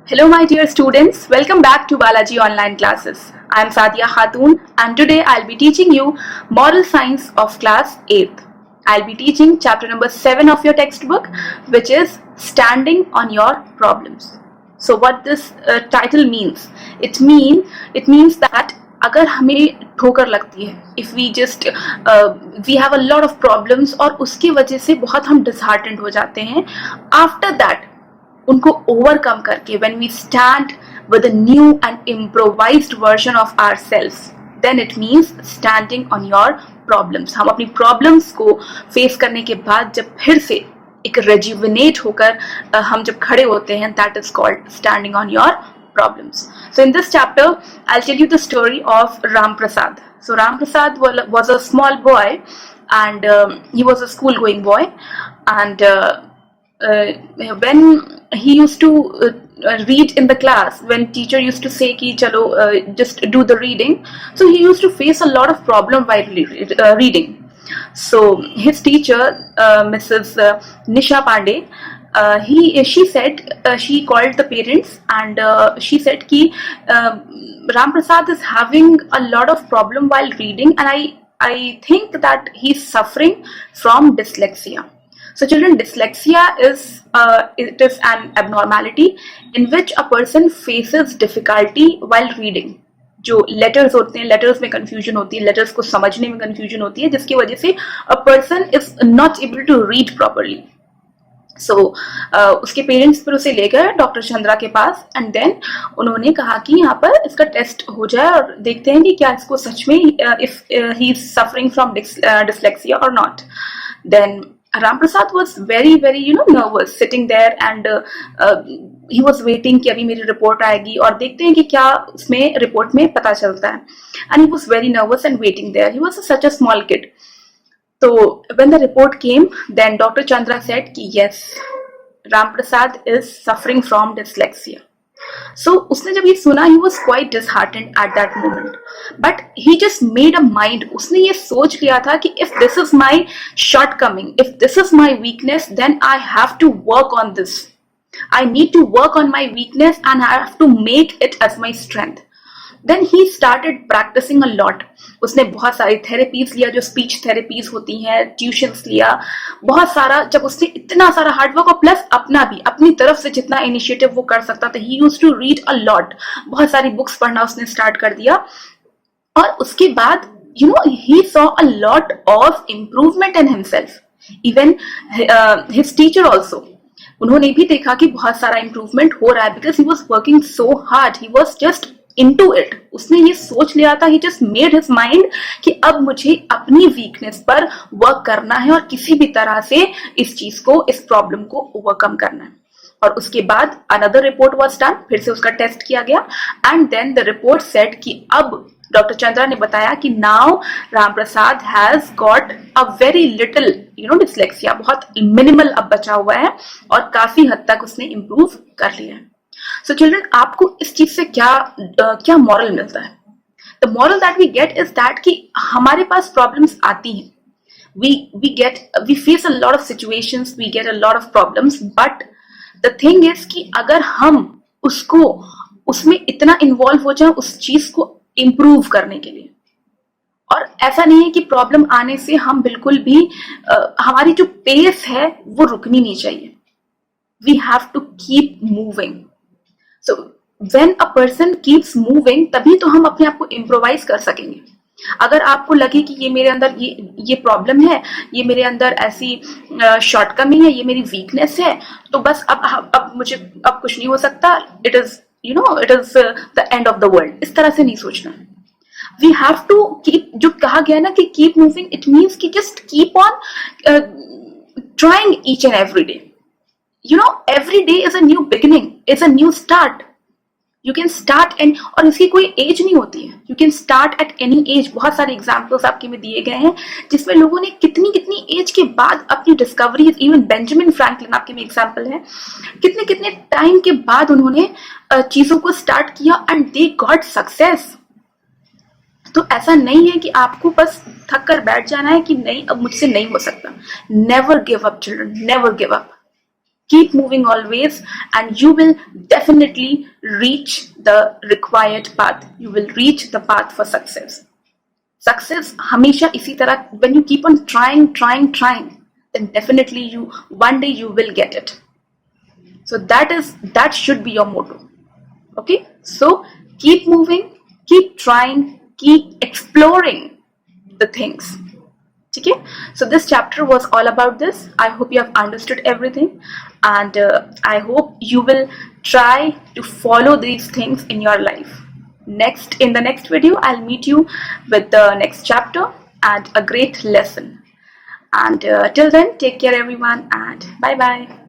Hello, my dear students. Welcome back to Balaji Online Classes. I am Sadia Khatun, and today I'll be teaching you Moral Science of Class 8th. I'll be teaching chapter number 7 of your textbook, which is Standing on Your Problems. So, what this title means? It means that अगर हमें ठोकर लगती है, if we just we have a lot of problems और उसकी वजह से बहुत हम disheartened हो जाते हैं, after that उनको ओवरकम करके when we stand with a new and improvised version of ourselves, then it means standing on your problems. हम अपनी problems को face करने के बाद जब फिर से एक rejuvenate होकर हम जब खड़े होते हैं, that is called standing on your problems. So in this chapter, I'll tell you the story of Ram Prasad. So Ram Prasad was a small boy, and he was a school going boy, and when he used to read in the class, when teacher used to say ki chalo just do the reading, so he used to face a lot of problem while reading. So his teacher, Mrs. Nisha Pandey, she said, she called the parents and she said ki Ram Prasad is having a lot of problem while reading, and I think that he's suffering from dyslexia. So children, dyslexia is an abnormality in which a person faces difficulty while reading. जो letters होते हैं, letters में confusion होती है, letters को समझने में confusion होती है, जिसकी वजह से a person is not able to read properly. So उसके पेरेंट्स फिर उसे ले गए डॉक्टर चंद्रा के पास, एंड देन उन्होंने कहा कि यहाँ पर इसका टेस्ट हो जाए और देखते हैं कि क्या इसको सच में if he is suffering from dyslexia और not. Then Ram Prasad was very nervous sitting there, and he was waiting कि अभी मेरी रिपोर्ट आएगी और देखते हैं कि क्या उसमें रिपोर्ट में पता चलता है. And he was very nervous and waiting there. He was such a small kid. So when the report came, then Dr. Chandra said कि yes, Ram Prasad is suffering from dyslexia. So उसने जब ये सुना, he was quite disheartened at that moment, but he just made a mind. उसने ये सोच लिया था कि if this is my shortcoming, if this is my weakness, then I have to work on this. I need to work on my weakness and I have to make it as my strength. Then he started practicing a lot. उसने बहुत सारी therapies लिया, जो speech therapies होती हैं, tuitions लिया, बहुत सारा. जब उसने इतना सारा हार्डवर्क और प्लस अपना भी अपनी तरफ से जितना इनिशिएटिव वो कर सकता था, he used to read a lot. बहुत सारी बुक्स पढ़ना उसने स्टार्ट कर दिया, और उसके बाद he saw a lot of improvement in himself. Even his teacher also, उन्होंने भी देखा कि बहुत सारा इम्प्रूवमेंट हो रहा है, because he was working so hard, he was just into it. उसने ये सोच लिया था, he just made his mind कि अब मुझे अपनी वीकनेस पर वर्क करना है और किसी भी तरह से इस चीज को, इस प्रॉब्लम को ओवरकम करना है. और उसके बाद another report was done, फिर से उसका टेस्ट किया गया, and then the report said कि अब डॉक्टर चंद्रा ने बताया कि now Ram Prasad has got a very little dyslexia, बहुत मिनिमल अब बचा हुआ है और काफी हद तक उसने इम्प्रूव कर लिया है. So children, आपको इस चीज से क्या मॉरल मिलता है? The moral that we get is that कि हमारे पास प्रॉब्लम्स आती हैं, we face a lot of situations, we get a lot of problems, but the thing is कि अगर हम उसमें इतना इन्वॉल्व हो जाए उस चीज को इम्प्रूव करने के लिए, और ऐसा नहीं है कि प्रॉब्लम आने से हम बिल्कुल भी हमारी जो पेस है वो रुकनी नहीं चाहिए. We have to keep moving. So when a person keeps moving, तभी तो हम अपने आप को इम्प्रोवाइज कर सकेंगे. अगर आपको लगे कि ये मेरे अंदर ये प्रॉब्लम है, ये मेरे अंदर ऐसी शॉर्टकमिंग है, ये मेरी वीकनेस है, तो बस अब मुझे अब कुछ नहीं हो सकता, it is the end of the world, इस तरह से नहीं सोचना. वी हैव टू कीप, जो कहा गया ना कि कीप मूविंग, इट मीन्स कि just keep on trying each and every day. Every day is a new beginning, it's a new start. You can start, and और इसकी कोई एज नहीं होती है. You can start at any age. बहुत सारे examples आपके में दिए गए हैं जिसमें लोगों ने कितनी एज के बाद अपनी डिस्कवरी, इवन बेंजामिन फ्रैंकलिन आपके में एग्जाम्पल है, कितने टाइम के बाद उन्होंने चीजों को स्टार्ट किया एंड दे गॉट सक्सेस. तो ऐसा नहीं है कि आपको बस थक कर बैठ जाना है कि नहीं अब मुझसे नहीं हो सकता. Never give up children, never give up. Keep moving always, and you will definitely reach the required path. You will reach the path for success. Success हमेशा इसी तरह, when you keep on trying, then definitely you one day you will get it. So that should be your motto. Okay, so keep moving, keep trying, keep exploring the things. Okay, so this chapter was all about this. I hope you have understood everything, and I hope you will try to follow these things in your life. In the next video, I'll meet you with the next chapter and a great lesson. And till then, take care everyone, and bye bye.